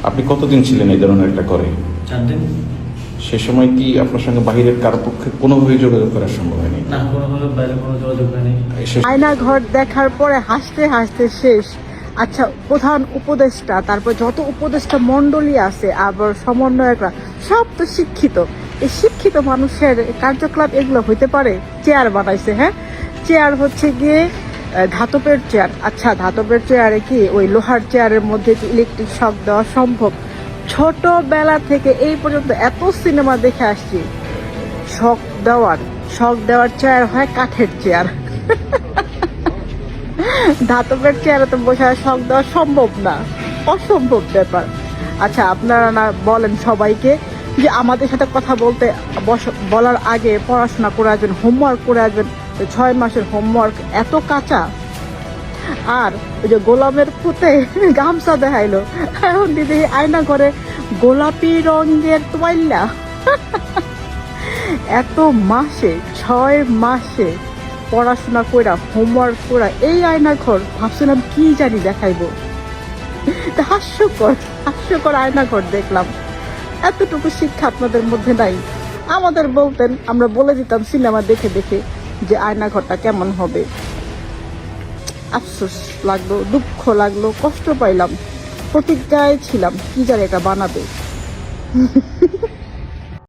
আপনি কতদিন ছিলেন এই ধরনের একটা ঘরে? 4 দিন। সে সময় কি আপনার সঙ্গে বাহিরের কারো পক্ষে কোনোভাবেই যোগাযোগ করা সম্ভব হয়নি? না, কোনোভাবে বাইরে কোনো যোগাযোগ হয়নি। আয়না ঘর দেখার পরে হাসতে হাসতে শেষ। আচ্ছা, প্রধান উপদেষ্টা, তারপর যত উপদেষ্টা মণ্ডলী আছে, আবার সমন্বয়করা সব তো শিক্ষিত। এই শিক্ষিত মানুষের কার্যকলাপ এগুলো হইতে পারে? চেয়ার বানাইছে, হ্যাঁ, চেয়ার হচ্ছে গিয়ে ধাতবের চেয়ার। আচ্ছা, ধাতবের চেয়ারে কি ওই লোহার চেয়ারের মধ্যে কি ইলেকট্রিক শক দেওয়া সম্ভব? ছোটবেলা থেকে এই পর্যন্ত এত সিনেমা দেখে আসছি, শক দেওয়ার চেয়ার হয় কাঠের চেয়ার। ধাতবের চেয়ারে তো বসে শক দেওয়া সম্ভব না, অসম্ভব ব্যাপার। আচ্ছা, আপনারা না বলেন সবাইকে যে আমাদের সাথে কথা বলতে বলার আগে পড়াশোনা করে আসবেন, হোমওয়ার্ক করে আসবেন। 6 মাসের হোমওয়ার্ক এত কাঁচা। আর ওই যে গোলামের পুঁতে গামছা দেখাইলো, এখন দিদি আয়না করে গোলাপি রঙের তোয়াইল্লা। এত মাসে, 6 মাসে পড়াশোনা কইরা হোমওয়ার্ক করা এই আয়না ঘর ভাবছিলাম কি জানি দেখাইবো। হাস্যকর আয়না ঘর দেখলাম। এতটুকু শিক্ষা আপনাদের মধ্যে নাই। আমাদের বলতেন, আমরা বলে দিতাম সিনেমা দেখে দেখে যে আয়না ঘরটা কেমন হবে। আফসোস লাগলো, দুঃখ লাগলো, কষ্ট পাইলাম। প্রতিজ্ঞায় ছিলাম কি জানি এটা বানাবে।